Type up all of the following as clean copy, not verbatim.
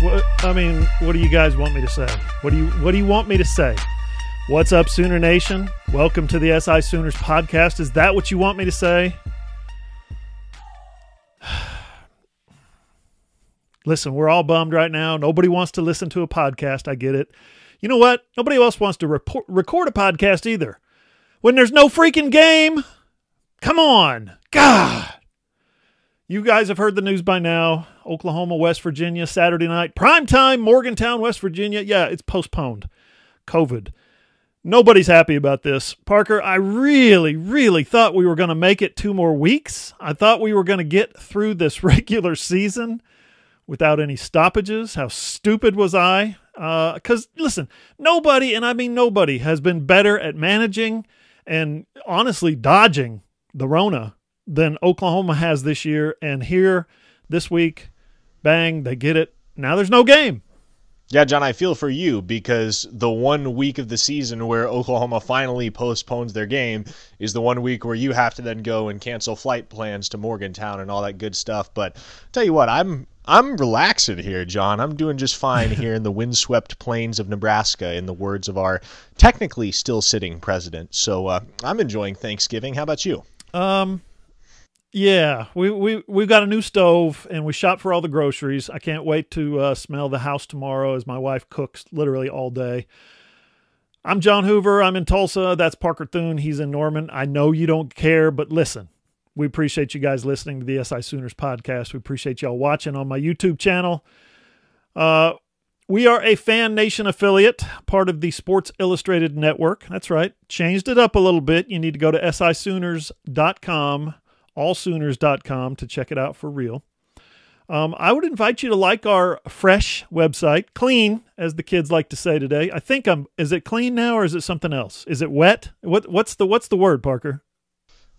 What do you guys want me to say? What do you want me to say? What's up, Sooner Nation? Welcome to the SI Sooners podcast. Is that what you want me to say? Listen, we're all bummed right now. Nobody wants to listen to a podcast. I get it. You know what? Nobody else wants to record a podcast either. When there's no freaking game. Come on. God. You guys have heard the news by now. Oklahoma, West Virginia, Saturday night. Primetime, Morgantown, West Virginia. Yeah, it's postponed. COVID. Nobody's happy about this. Parker, I really thought we were going to make it 2 more weeks. I thought we were going to get through this regular season without any stoppages. How stupid was I? Because, listen, nobody, and I mean nobody, has been better at managing and honestly dodging the Rona than Oklahoma has this year. And here, this week, bang, they get it. Now there's no game. Yeah, John, I feel for you because the 1 week of the season where Oklahoma finally postpones their game is the 1 week where you have to then go and cancel flight plans to Morgantown and all that good stuff. But tell you what, I'm relaxing here, John. I'm doing just fine here in the windswept plains of Nebraska, in the words of our technically still sitting president. So I'm enjoying Thanksgiving. How about you? Yeah, we've got a new stove, and we shop for all the groceries. I can't wait to smell the house tomorrow as my wife cooks literally all day. I'm John Hoover. I'm in Tulsa. That's Parker Thune. He's in Norman. I know you don't care, but listen, we appreciate you guys listening to the SI Sooners podcast. We appreciate y'all watching on my YouTube channel. We are a Fan Nation affiliate, part of the Sports Illustrated Network. That's right. Changed it up a little bit. You need to go to sisooners.com. allsooners.com to check it out for real. I would invite you to like our fresh website, clean, as the kids like to say today. I think is it clean now or is it something else? Is it wet? What's the word, Parker?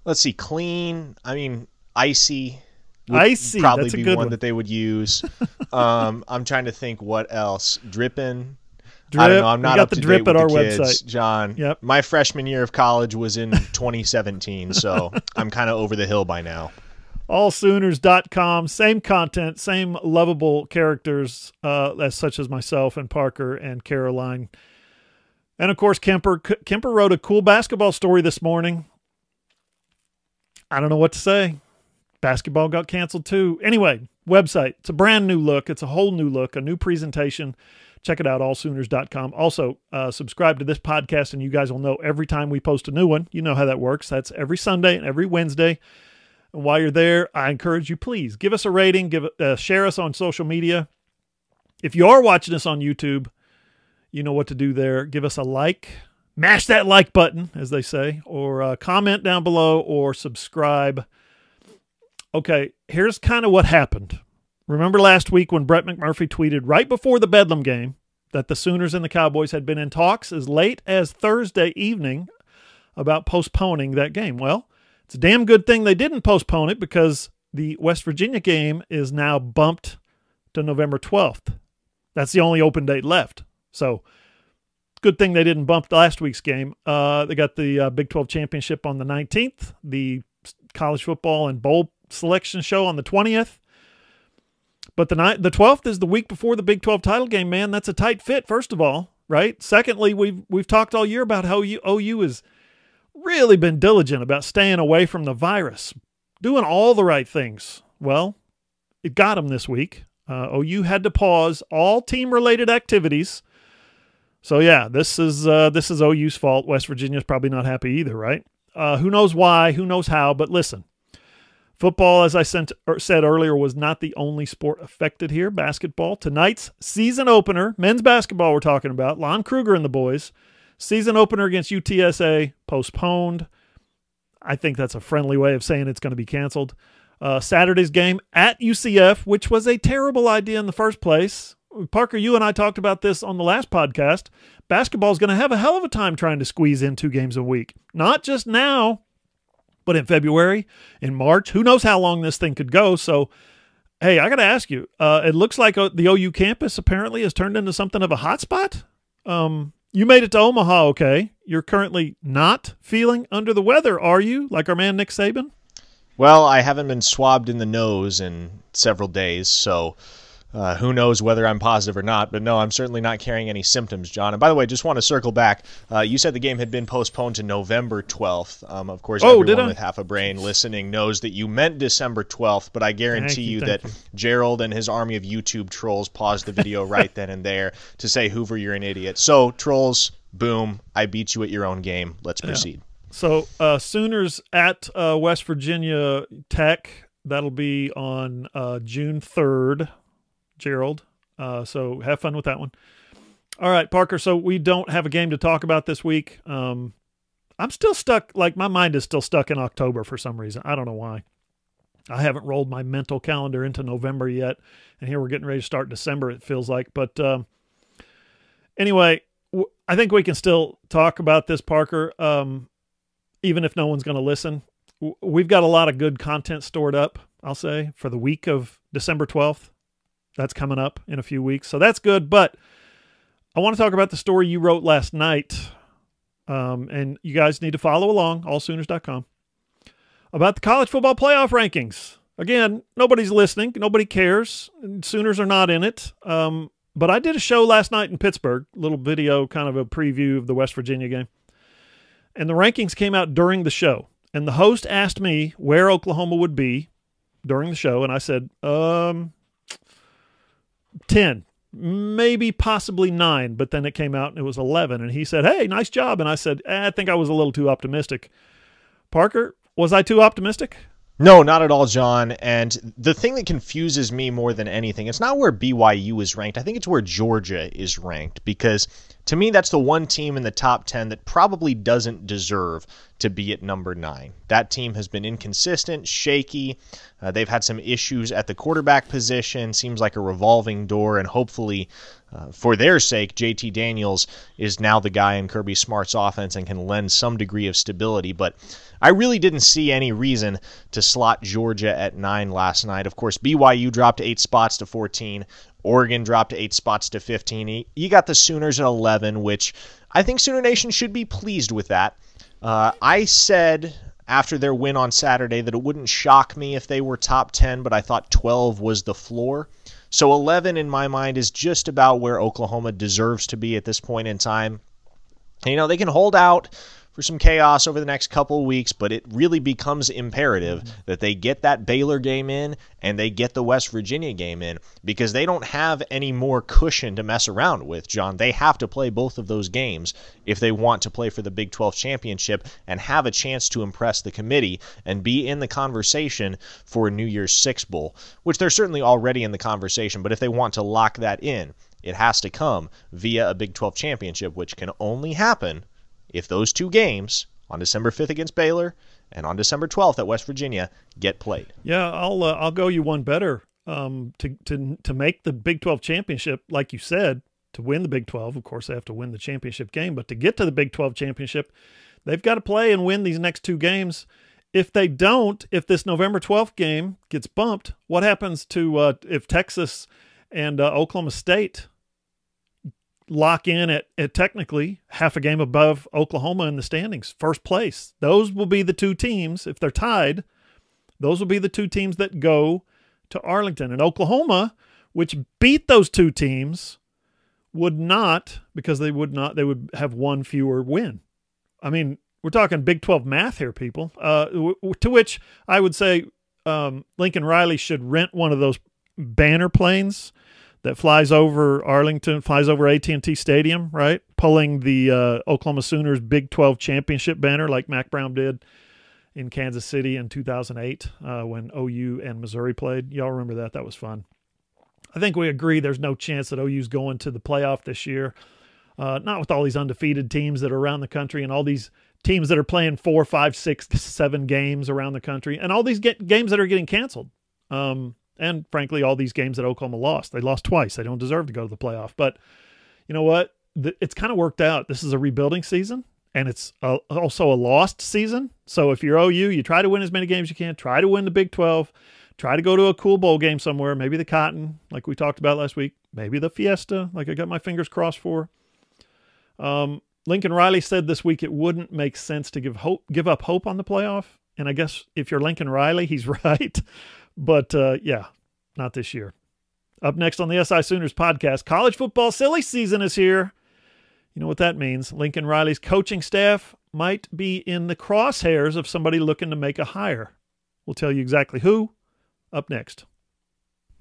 Let's see, clean. I mean, icy. Icy. Probably That's a be good one that they would use. I'm trying to think what else. Dripping. Drip. I don't know. I'm not up to drip date at with our the kids, website. John. Yep. My freshman year of college was in 2017, so I'm kind of over the hill by now. Allsooners.com, same content, same lovable characters as such as myself and Parker and Caroline. And, of course, Kemper wrote a cool basketball story this morning. I don't know what to say. Basketball got canceled, too. Anyway, website. It's a brand new look. It's a whole new look, a new presentation. Check it out, allsooners.com. Also, subscribe to this podcast, and you guys will know every time we post a new one. You know how that works. That's every Sunday and every Wednesday. And while you're there, I encourage you, please, give us a rating, share us on social media. If you are watching us on YouTube, you know what to do there. Give us a like. Mash that like button, as they say, or comment down below or subscribe. Okay, here's kind of what happened. Remember last week when Brett McMurphy tweeted right before the Bedlam game that the Sooners and the Cowboys had been in talks as late as Thursday evening about postponing that game? Well, it's a damn good thing they didn't postpone it because the West Virginia game is now bumped to November 12th. That's the only open date left. So, good thing they didn't bump last week's game. They got the Big 12 championship on the 19th, the college football and bowl selection show on the 20th. But the 12th is the week before the Big 12 title game, man. That's a tight fit, first of all, right? Secondly, we've talked all year about how OU has really been diligent about staying away from the virus, doing all the right things. Well, it got them this week. OU had to pause all team-related activities. So, yeah, this is OU's fault. West Virginia's probably not happy either, right? Who knows why, who knows how, but listen. Football, as I said earlier, was not the only sport affected here. Basketball, tonight's season opener, men's basketball we're talking about, Lon Kruger and the boys, season opener against UTSA, postponed. I think that's a friendly way of saying it's going to be canceled. Saturday's game at UCF, which was a terrible idea in the first place. Parker, you and I talked about this on the last podcast. Basketball is going to have a hell of a time trying to squeeze in 2 games a week. Not just now, but in February, in March. Who knows how long this thing could go. So, hey, I got to ask you, it looks like the OU campus apparently has turned into something of a hotspot. You made it to Omaha, okay. You're currently not feeling under the weather, are you? Like our man Nick Saban? Well, I haven't been swabbed in the nose in several days, so Who knows whether I'm positive or not, but no, I'm certainly not carrying any symptoms, John. And by the way, just want to circle back. You said the game had been postponed to November 12th. Of course, everyone with half a brain listening knows that you meant December 12th, but I guarantee you that Gerald and his army of YouTube trolls paused the video right then and there to say, Hoover, you're an idiot. So, trolls, boom, I beat you at your own game. Let's proceed. So, Sooners at West Virginia Tech. That'll be on June 3rd. Gerald. So have fun with that one. All right, Parker. So we don't have a game to talk about this week. I'm still stuck. Like, my mind is still stuck in October for some reason. I don't know why. I haven't rolled my mental calendar into November yet. And here we're getting ready to start December, it feels like. But anyway, I think we can still talk about this, Parker, even if no one's going to listen. We've got a lot of good content stored up, I'll say, for the week of December 12th. That's coming up in a few weeks. So that's good. But I want to talk about the story you wrote last night. And you guys need to follow along, allsooners.com, about the college football playoff rankings. Again, nobody's listening. Nobody cares. Sooners are not in it. But I did a show last night in Pittsburgh, a little video, kind of a preview of the West Virginia game. And the rankings came out during the show. And the host asked me where Oklahoma would be during the show. And I said, 10, maybe possibly 9, but then it came out and it was 11. And he said, hey, nice job. And I said, I think I was a little too optimistic. Parker, was I too optimistic? No, not at all, John. And the thing that confuses me more than anything, it's not where BYU is ranked. I think it's where Georgia is ranked, because to me, that's the one team in the top 10 that probably doesn't deserve to be at number 9. That team has been inconsistent, shaky. They've had some issues at the quarterback position. Seems like a revolving door, and hopefully, for their sake, JT Daniels is now the guy in Kirby Smart's offense and can lend some degree of stability. But I really didn't see any reason to slot Georgia at 9 last night. Of course, BYU dropped 8 spots to 14. Oregon dropped 8 spots to 15. You got the Sooners at 11, which I think Sooner Nation should be pleased with that. I said after their win on Saturday that it wouldn't shock me if they were top 10, but I thought 12 was the floor. So 11 in my mind is just about where Oklahoma deserves to be at this point in time. And, you know, they can hold out for some chaos over the next couple of weeks, but it really becomes imperative that they get that Baylor game in and they get the West Virginia game in, because they don't have any more cushion to mess around with, John. They have to play both of those games if they want to play for the Big 12 championship and have a chance to impress the committee and be in the conversation for a New Year's Six Bowl, which they're certainly already in the conversation, but if they want to lock that in, it has to come via a Big 12 championship, which can only happen if those two games on December 5th against Baylor and on December 12th at West Virginia get played. Yeah, I'll go you one better. To make the Big 12 championship, like you said, to win the Big 12, of course they have to win the championship game, but to get to the Big 12 championship, they've got to play and win these next 2 games. If they don't, if this November 12th game gets bumped, what happens to if Texas and Oklahoma State lock in at technically half a game above Oklahoma in the standings, first place? Those will be the 2 teams. If they're tied, those will be the 2 teams that go to Arlington. And Oklahoma, which beat those 2 teams, would not, because they would have 1 fewer win. I mean, we're talking Big 12 math here, people. To which I would say Lincoln Riley should rent one of those banner planes that flies over Arlington, flies over AT&T Stadium, right? Pulling the Oklahoma Sooners Big 12 championship banner like Mac Brown did in Kansas City in 2008 when OU and Missouri played. Y'all remember that? That was fun. I think we agree there's no chance that OU's going to the playoff this year. Not with all these undefeated teams that are around the country and all these teams that are playing 4, 5, 6, 7 games around the country and all these games that are getting canceled. And frankly, all these games that Oklahoma lost. They lost twice. They don't deserve to go to the playoff. But you know what? It's kind of worked out. This is a rebuilding season, and it's also a lost season. So if you're OU, you try to win as many games as you can. Try to win the Big 12. Try to go to a cool bowl game somewhere. Maybe the Cotton, like we talked about last week. Maybe the Fiesta, like I got my fingers crossed for. Lincoln Riley said this week it wouldn't make sense to give up hope on the playoff. And I guess if you're Lincoln Riley, he's right. But, yeah, not this year. Up next on the SI Sooners podcast, college football silly season is here. You know what that means. Lincoln Riley's coaching staff might be in the crosshairs of somebody looking to make a hire. We'll tell you exactly who up next.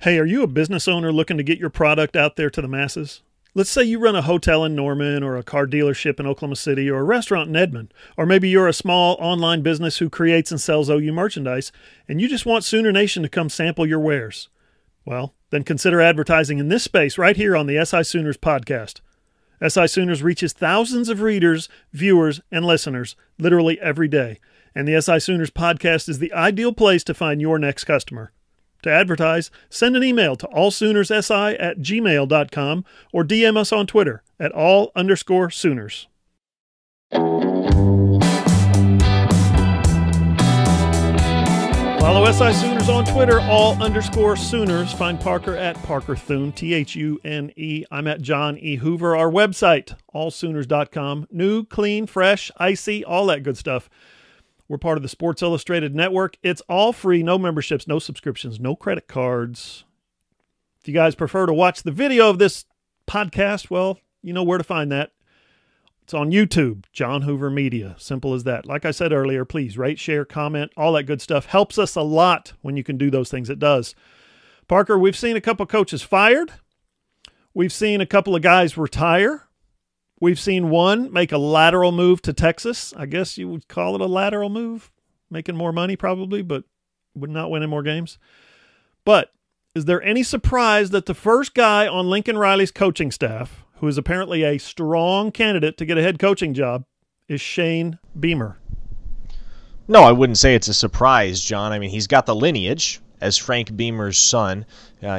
Hey, are you a business owner looking to get your product out there to the masses? Let's say you run a hotel in Norman or a car dealership in Oklahoma City or a restaurant in Edmond, or maybe you're a small online business who creates and sells OU merchandise and you just want Sooner Nation to come sample your wares. Well, then consider advertising in this space right here on the SI Sooners podcast. SI Sooners reaches thousands of readers, viewers, and listeners literally every day, and the SI Sooners podcast is the ideal place to find your next customer. To advertise, send an email to allsoonersi@gmail.com or DM us on Twitter at all_Sooners. Follow SI Sooners on Twitter, all_Sooners. Find Parker at Parker Thune, Thune. I'm at John E. Hoover. Our website, allsooners.com. New, clean, fresh, icy, all that good stuff. We're part of the Sports Illustrated Network. It's all free, no memberships, no subscriptions, no credit cards. If you guys prefer to watch the video of this podcast, well, you know where to find that. It's on YouTube, John Hoover Media. Simple as that. Like I said earlier, please rate, share, comment, all that good stuff. Helps us a lot when you can do those things. It does. Parker, we've seen a couple coaches fired. We've seen a couple of guys retire. We've seen one make a lateral move to Texas. I guess you would call it a lateral move. Making more money probably, but would not win any more games. But is there any surprise that the first guy on Lincoln Riley's coaching staff, who is apparently a strong candidate to get a head coaching job, is Shane Beamer? No, I wouldn't say it's a surprise, John. I mean, he's got the lineage as Frank Beamer's son.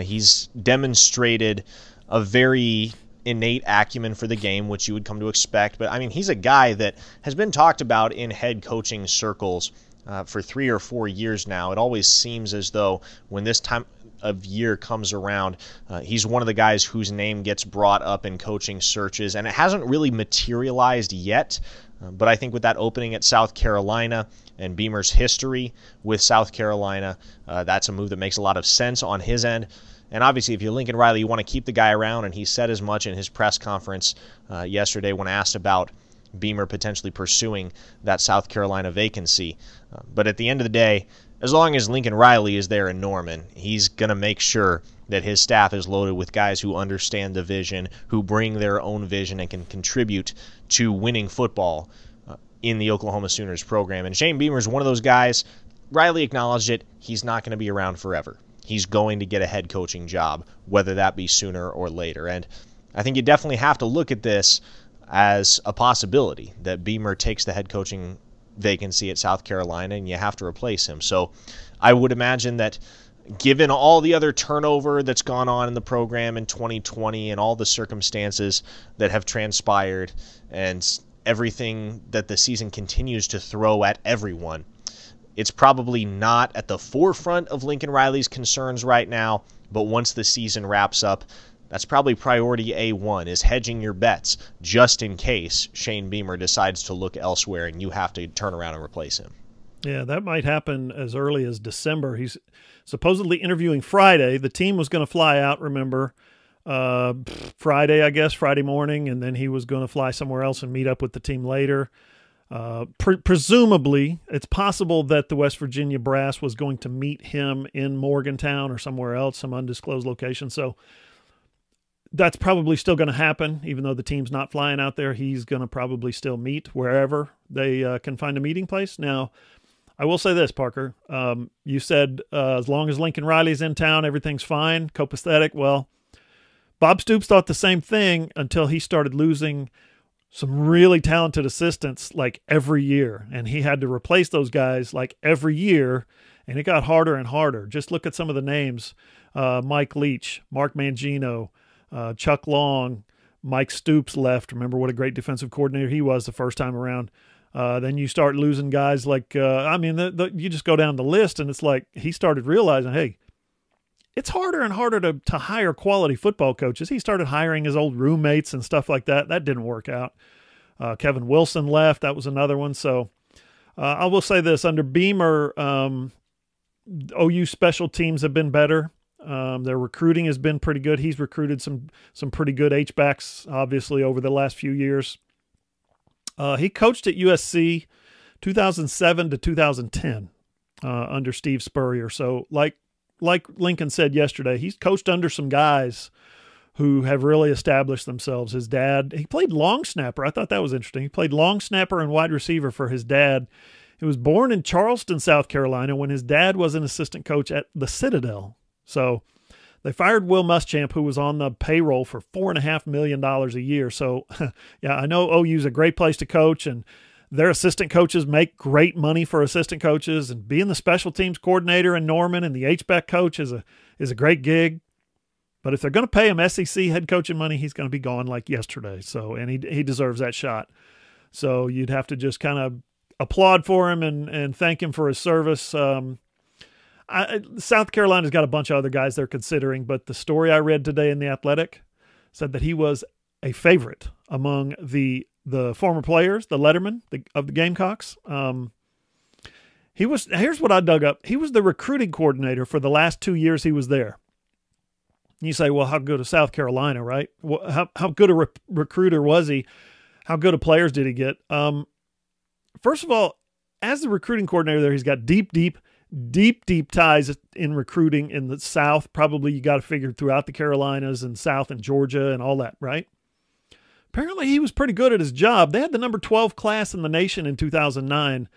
He's demonstrated a very innate acumen for the game, which you would come to expect. But, I mean, he's a guy that has been talked about in head coaching circles for 3 or 4 years now. It always seems as though when this time of year comes around, he's one of the guys whose name gets brought up in coaching searches, and it hasn't really materialized yet. But I think with that opening at South Carolina and Beamer's history with South Carolina, that's a move that makes a lot of sense on his end. And obviously, if you're Lincoln Riley, you want to keep the guy around, and he said as much in his press conference yesterday when asked about Beamer potentially pursuing that South Carolina vacancy. But at the end of the day, as long as Lincoln Riley is there in Norman, he's going to make sure that his staff is loaded with guys who understand the vision, who bring their own vision and can contribute to winning football in the Oklahoma Sooners program. And Shane Beamer is one of those guys. Riley acknowledged it. He's not going to be around forever. He's going to get a head coaching job, whether that be sooner or later. And I think you definitely have to look at this as a possibility that Beamer takes the head coaching vacancy at South Carolina and you have to replace him. So I would imagine that given all the other turnover that's gone on in the program in 2020 and all the circumstances that have transpired and everything that the season continues to throw at everyone, it's probably not at the forefront of Lincoln Riley's concerns right now, but once the season wraps up, that's probably priority A1, is hedging your bets just in case Shane Beamer decides to look elsewhere and you have to turn around and replace him. Yeah, that might happen as early as December. He's supposedly interviewing Friday. The team was going to fly out, remember, Friday, I guess, Friday morning, and then he was going to fly somewhere else and meet up with the team later. Presumably, it's possible that the West Virginia brass was going to meet him in Morgantown or somewhere else, some undisclosed location. So that's probably still going to happen, even though the team's not flying out there. He's going to probably still meet wherever they can find a meeting place. Now, I will say this, Parker. You said as long as Lincoln Riley's in town, everything's fine, copacetic. Well, Bob Stoops thought the same thing until he started losing some really talented assistants like every year, and he had to replace those guys like every year, and it got harder and harder. Just look at some of the names: Mike Leach, Mark Mangino, Chuck Long, Mike Stoops left. Remember what a great defensive coordinator he was the first time around. Then you start losing guys like, you just go down the list, and it's like he started realizing, hey, it's harder and harder to hire quality football coaches. He started hiring his old roommates and stuff like that. That didn't work out. Kevin Wilson left. That was another one. So I will say this, under Beamer, OU special teams have been better. Their recruiting has been pretty good. He's recruited some pretty good H-backs, obviously, over the last few years. He coached at USC 2007 to 2010 under Steve Spurrier. So like Lincoln said yesterday, he's coached under some guys who have really established themselves. His dad, he played long snapper. I thought that was interesting. He played long snapper and wide receiver for his dad. He was born in Charleston, South Carolina, when his dad was an assistant coach at the Citadel. So they fired Will Muschamp, who was on the payroll for $4.5 million a year. So, yeah, I know OU's a great place to coach, and their assistant coaches make great money for assistant coaches. And being the special teams coordinator in Norman and the H-back coach is a great gig. But if they're going to pay him SEC head coaching money, he's going to be gone like yesterday. So, and he deserves that shot. So you'd have to just kind of applaud for him and thank him for his service. South Carolina's got a bunch of other guys they're considering, but the story I read today in The Athletic said that he was a favorite among the former players, the letterman of the Gamecocks. Here's what I dug up. He was the recruiting coordinator for the last 2 years he was there. You say, well, how good is South Carolina, right? How good a recruiter was he? How good of players did he get? First of all, as the recruiting coordinator there, he's got deep ties in recruiting in the South. Probably you got to figure throughout the Carolinas and South and Georgia and all that, right? Apparently he was pretty good at his job. They had the number 12 class in the nation in 2009.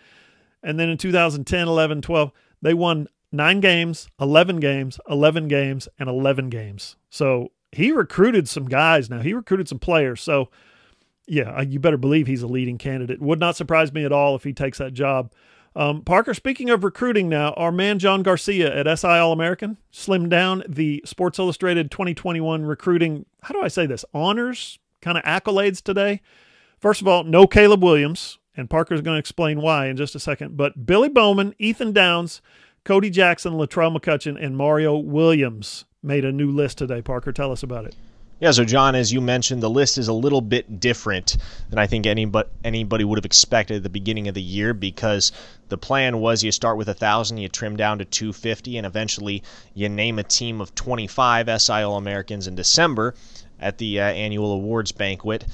And then in 2010, 11, 12, they won 9 games, 11 games, 11 games, and 11 games. So he recruited some guys now. He recruited some players. So, yeah, you better believe he's a leading candidate. Would not surprise me at all if he takes that job. Parker, speaking of recruiting now, our man John Garcia at SI All-American slimmed down the Sports Illustrated 2021 recruiting, how do I say this, honors, kind of accolades today. First of all, no Caleb Williams, and Parker's going to explain why in just a second, but Billy Bowman, Ethan Downs, Cody Jackson, Latrell McCutcheon, and Mario Williams made a new list today. Parker, tell us about it. Yeah, so John, as you mentioned, the list is a little bit different than I think anybody would have expected at the beginning of the year, because the plan was you start with 1,000, you trim down to 250, and eventually you name a team of 25 SI All-Americans in December at the annual awards banquet.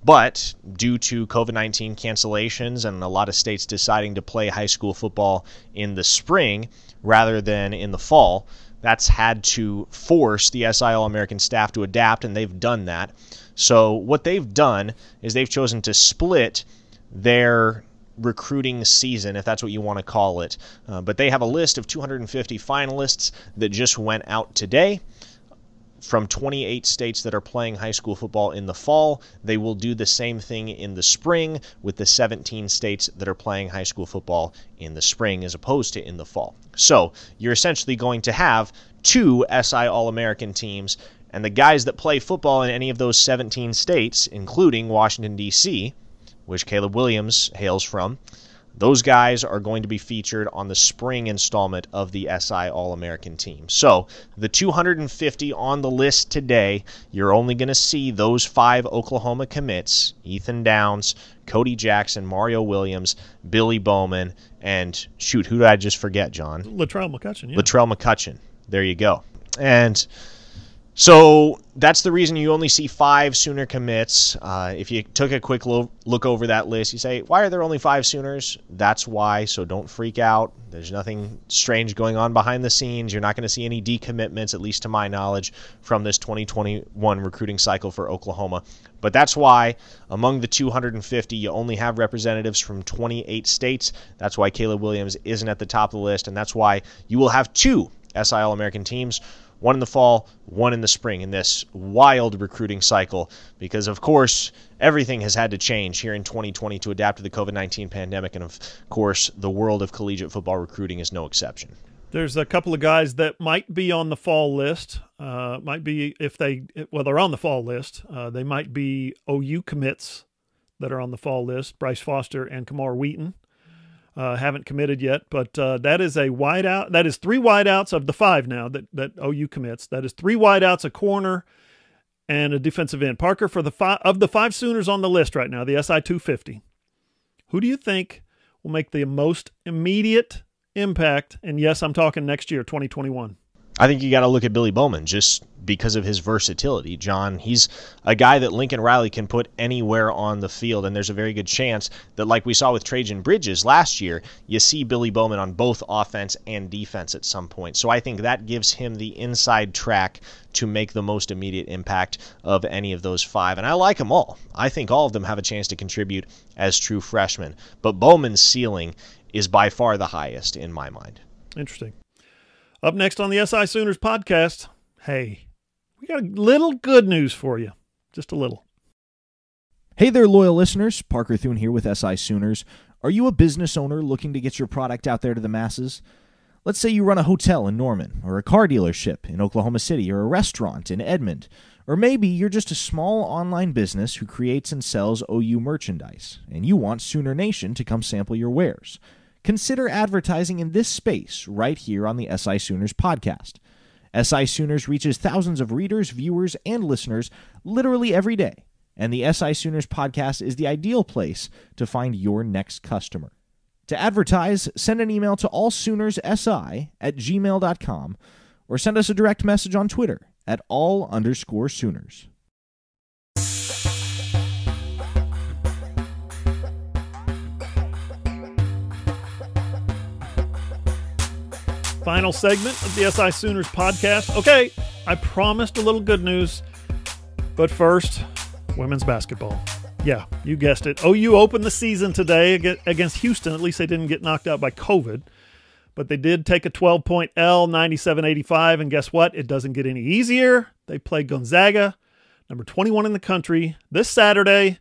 But due to COVID-19 cancellations and a lot of states deciding to play high school football in the spring rather than in the fall, that's had to force the SI All-American staff to adapt, and they've done that. So what they've done is they've chosen to split their recruiting season, if that's what you want to call it. But they have a list of 250 finalists that just went out today from 28 states that are playing high school football in the fall. They will do the same thing in the spring with the 17 states that are playing high school football in the spring as opposed to in the fall. So you're essentially going to have 2 SI All-American teams, and the guys that play football in any of those 17 states, including Washington, D.C., which Caleb Williams hails from, those guys are going to be featured on the spring installment of the SI All-American team. So the 250 on the list today, you're only going to see those 5 Oklahoma commits: Ethan Downs, Cody Jackson, Mario Williams, Billy Bowman, and shoot, who did I just forget, John? Latrell McCutcheon, yeah. Latrell McCutcheon. There you go. And so that's the reason you only see 5 Sooner commits. If you took a quick look over that list, you say, why are there only 5 Sooners? That's why, so don't freak out. There's nothing strange going on behind the scenes. You're not going to see any decommitments, at least to my knowledge, from this 2021 recruiting cycle for Oklahoma. But that's why among the 250, you only have representatives from 28 states. That's why Caleb Williams isn't at the top of the list, and that's why you will have 2 SI All-American teams, 1 in the fall, 1 in the spring in this wild recruiting cycle, because, of course, everything has had to change here in 2020 to adapt to the COVID-19 pandemic, and, of course, the world of collegiate football recruiting is no exception. There's a couple of guys that might be on the fall list. Might be they're on the fall list. They might be OU commits that are on the fall list, Bryce Foster and Kamar Wheaton. Haven't committed yet, but that is a wideout. That is 3 wideouts of the 5 now that OU commits. That is 3 wideouts, a corner, and a defensive end. Parker, for the 5 Sooners on the list right now, the SI 250, who do you think will make the most immediate impact? And yes, I'm talking next year, 2021. I think you got to look at Billy Bowman just because of his versatility. John, he's a guy that Lincoln Riley can put anywhere on the field, and there's a very good chance that, like we saw with Trajan Bridges last year, you see Billy Bowman on both offense and defense at some point. So I think that gives him the inside track to make the most immediate impact of any of those five. And I like them all. I think all of them have a chance to contribute as true freshmen. But Bowman's ceiling is by far the highest in my mind. Interesting. Up next on the SI Sooners podcast, hey, we got a little good news for you. Just a little. Hey there, loyal listeners. Parker Thune here with SI Sooners. Are you a business owner looking to get your product out there to the masses? Let's say you run a hotel in Norman, or a car dealership in Oklahoma City, or a restaurant in Edmond. Or maybe you're just a small online business who creates and sells OU merchandise, and you want Sooner Nation to come sample your wares. Consider advertising in this space right here on the SI Sooners podcast. SI Sooners reaches thousands of readers, viewers, and listeners literally every day, and the SI Sooners podcast is the ideal place to find your next customer. To advertise, send an email to allsoonersi@gmail.com or send us a direct message on Twitter at @all_Sooners. Final segment of the SI Sooners podcast. Okay, I promised a little good news, but first, women's basketball. Yeah, you guessed it. OU opened the season today against Houston. At least they didn't get knocked out by COVID. But they did take a 12-point L, 97-85, and guess what? It doesn't get any easier. They play Gonzaga, number 21 in the country, this Saturday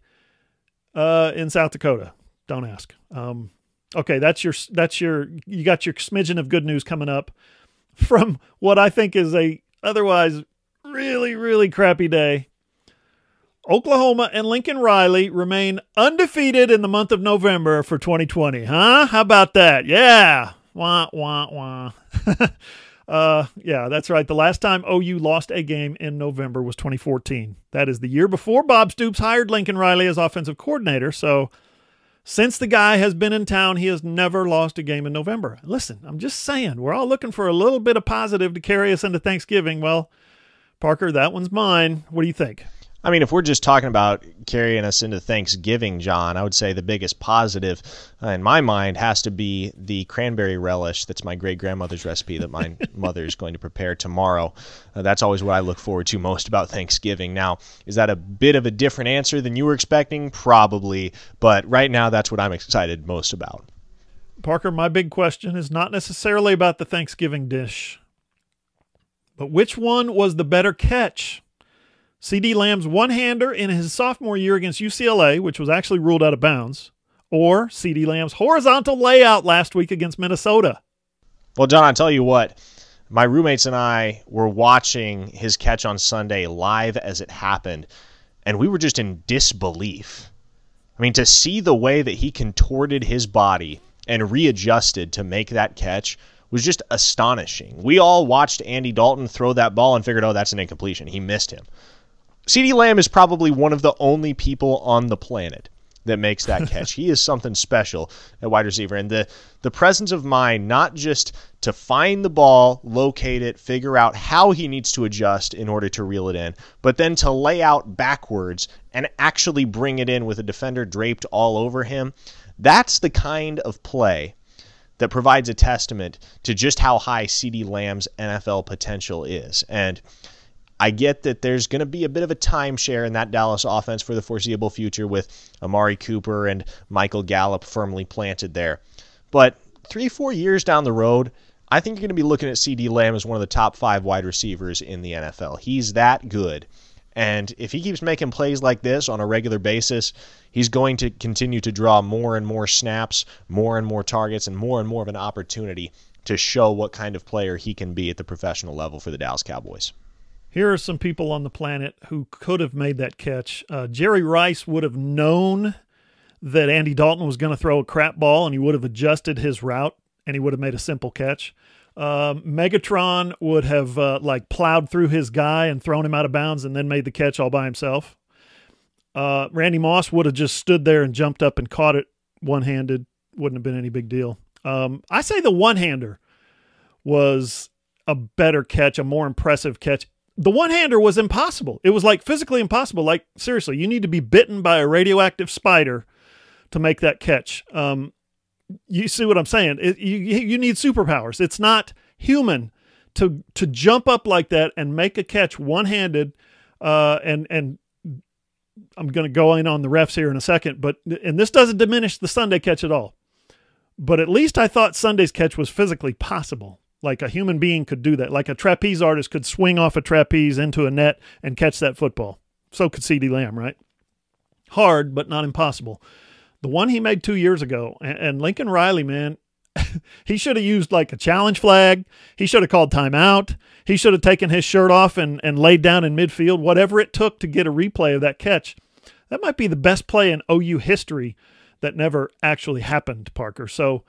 in South Dakota. Don't ask. Okay, you got your smidgen of good news coming up from what I think is a otherwise really, really crappy day. Oklahoma and Lincoln Riley remain undefeated in the month of November for 2020. Huh? How about that? Yeah. Wah, wah, wah. Yeah, that's right. The last time OU lost a game in November was 2014. That is the year before Bob Stoops hired Lincoln Riley as offensive coordinator. So since the guy has been in town, he has never lost a game in November. Listen, I'm just saying, we're all looking for a little bit of positive to carry us into Thanksgiving. Well, Parker, that one's mine. What do you think? I mean, if we're just talking about carrying us into Thanksgiving, John, I would say the biggest positive in my mind has to be the cranberry relish. That's my great-grandmother's recipe that my mother is going to prepare tomorrow. That's always what I look forward to most about Thanksgiving. Now, is that a bit of a different answer than you were expecting? Probably. But right now, that's what I'm excited most about. Parker, my big question is not necessarily about the Thanksgiving dish, but which one was the better catch? CeeDee Lamb's one-hander in his sophomore year against UCLA, which was actually ruled out of bounds, or CeeDee Lamb's horizontal layout last week against Minnesota? Well, John, I'll tell you what. My roommates and I were watching his catch on Sunday live as it happened, and we were just in disbelief. I mean, to see the way that he contorted his body and readjusted to make that catch was just astonishing. We all watched Andy Dalton throw that ball and figured, oh, that's an incompletion. He missed him. CeeDee Lamb is probably one of the only people on the planet that makes that catch. He is something special at wide receiver. And the presence of mind, not just to find the ball, locate it, figure out how he needs to adjust in order to reel it in, but then to lay out backwards and actually bring it in with a defender draped all over him, that's the kind of play that provides a testament to just how high CeeDee Lamb's NFL potential is. And I get that there's going to be a bit of a timeshare in that Dallas offense for the foreseeable future with Amari Cooper and Michael Gallup firmly planted there. But 3-4 years down the road, I think you're going to be looking at CeeDee Lamb as one of the top 5 wide receivers in the NFL. He's that good. And if he keeps making plays like this on a regular basis, he's going to continue to draw more and more snaps, more and more targets, and more of an opportunity to show what kind of player he can be at the professional level for the Dallas Cowboys. Here are some people on the planet who could have made that catch. Jerry Rice would have known that Andy Dalton was going to throw a crap ball, and he would have adjusted his route, and he would have made a simple catch. Megatron would have plowed through his guy and thrown him out of bounds and then made the catch all by himself. Randy Moss would have just stood there and jumped up and caught it one-handed. Wouldn't have been any big deal. I say the one-hander was a better catch, a more impressive catch. The one-hander was impossible. It was like physically impossible. Like, seriously, you need to be bitten by a radioactive spider to make that catch. You see what I'm saying? You need superpowers. It's not human to jump up like that and make a catch one-handed. And I'm going to go in on the refs here in a second, and this doesn't diminish the Sunday catch at all. But at least I thought Sunday's catch was physically possible. Like a human being could do that. Like a trapeze artist could swing off a trapeze into a net and catch that football. So could CeeDee Lamb, right? Hard, but not impossible. The one he made 2 years ago, and Lincoln Riley, man, he should have used like a challenge flag. He should have called timeout. He should have taken his shirt off and laid down in midfield, whatever it took to get a replay of that catch. That might be the best play in OU history that never actually happened, Parker. So,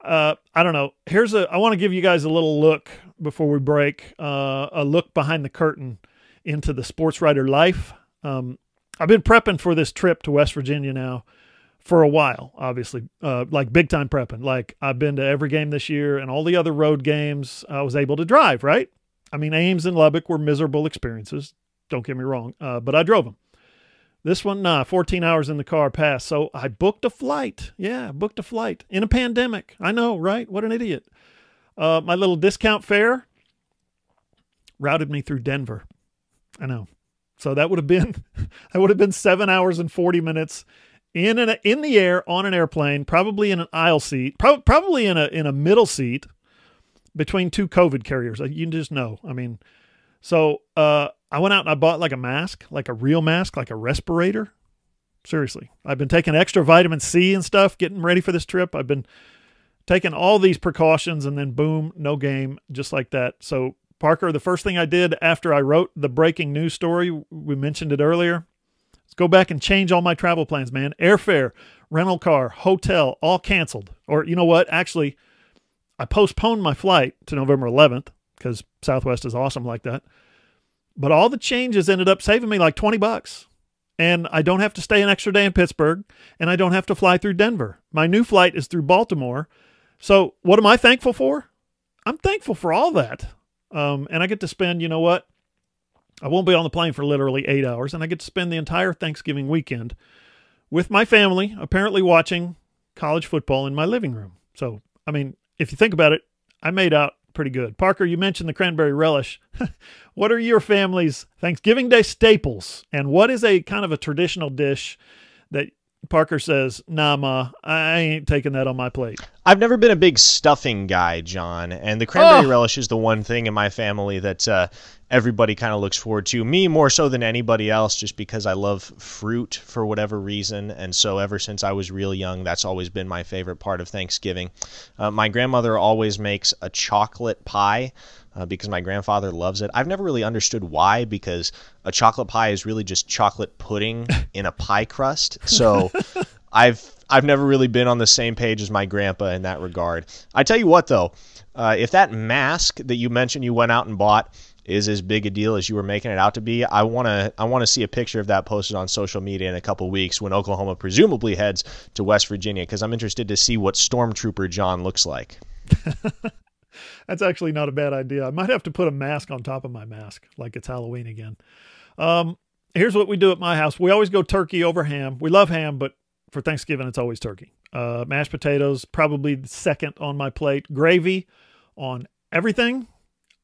I don't know. I want to give you guys a little look before we break, a look behind the curtain into the sports writer life. I've been prepping for this trip to West Virginia now for a while, obviously, like big time prepping. Like I've been to every game this year and all the other road games I was able to drive, right? I mean, Ames and Lubbock were miserable experiences. Don't get me wrong. But I drove them. This one, 14 hours in the car passed. So I booked a flight. Yeah, booked a flight in a pandemic. I know, right? What an idiot. My little discount fare routed me through Denver. I know. So that would have been 7 hours and 40 minutes in the air on an airplane, probably in an aisle seat, probably in a middle seat between two COVID carriers. You just know. I mean, so I went out and I bought like a mask, like a real mask, like a respirator. Seriously. I've been taking extra vitamin C and stuff, getting ready for this trip. I've been taking all these precautions, and then boom, no game, just like that. So Parker, the first thing I did after I wrote the breaking news story, we mentioned it earlier, is go back and change all my travel plans, man. Airfare, rental car, hotel, all canceled. Or you know what? Actually, I postponed my flight to November 11th because Southwest is awesome like that. But all the changes ended up saving me like $20. And I don't have to stay an extra day in Pittsburgh, and I don't have to fly through Denver. My new flight is through Baltimore. So what am I thankful for? I'm thankful for all that. And I get to spend, you know what? I won't be on the plane for literally 8 hours, and I get to spend the entire Thanksgiving weekend with my family, apparently watching college football in my living room. So, I mean, if you think about it, I made out pretty good. Parker, you mentioned the cranberry relish. What are your family's Thanksgiving Day staples? And what is a kind of a traditional dish that Parker says, nah, Ma, I ain't taking that on my plate? I've never been a big stuffing guy, John, and the cranberry relish is the one thing in my family that everybody kind of looks forward to. Me more so than anybody else, just because I love fruit for whatever reason, and so ever since I was real young, that's always been my favorite part of Thanksgiving. My grandmother always makes a chocolate pie, because my grandfather loves it. I've never really understood why, because a chocolate pie is really just chocolate pudding in a pie crust. So I've never really been on the same page as my grandpa in that regard. I tell you what, though, if that mask that you mentioned you went out and bought is as big a deal as you were making it out to be, I want to see a picture of that posted on social media in a couple weeks when Oklahoma presumably heads to West Virginia, because I'm interested to see what Stormtrooper John looks like. That's actually not a bad idea. I might have to put a mask on top of my mask, like it's Halloween again. Here's what we do at my house. We always go turkey over ham. We love ham, but for Thanksgiving, it's always turkey. Mashed potatoes, probably second on my plate. Gravy on everything.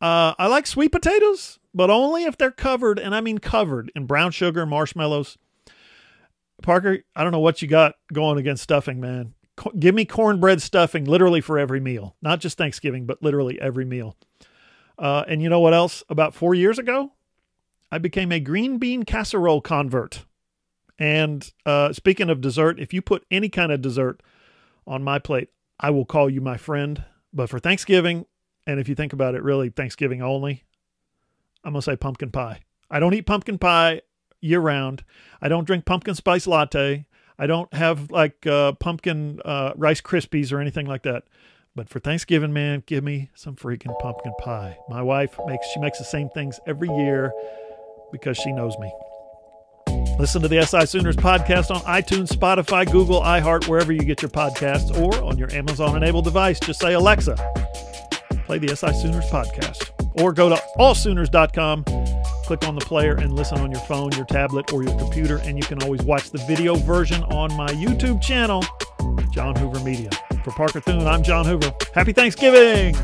I like sweet potatoes, but only if they're covered, and I mean covered, in brown sugar, marshmallows. Parker, I don't know what you got going against stuffing, man. Give me cornbread stuffing literally for every meal. Not just Thanksgiving, but literally every meal. And you know what else? About 4 years ago, I became a green bean casserole convert. And speaking of dessert, if you put any kind of dessert on my plate, I will call you my friend. But for Thanksgiving, and if you think about it, really Thanksgiving only, I'm going to say pumpkin pie. I don't eat pumpkin pie year round. I don't drink pumpkin spice latte. I don't have like pumpkin Rice Krispies or anything like that. But for Thanksgiving, man, give me some freaking pumpkin pie. My wife makes the same things every year because she knows me. Listen to the SI Sooners podcast on iTunes, Spotify, Google, iHeart, wherever you get your podcasts, or on your Amazon-enabled device. Just say, Alexa, play the SI Sooners podcast. Or go to allsooners.com, click on the player, and listen on your phone, your tablet, or your computer. And you can always watch the video version on my YouTube channel, John Hoover Media. For Parker Thune, I'm John Hoover. Happy Thanksgiving!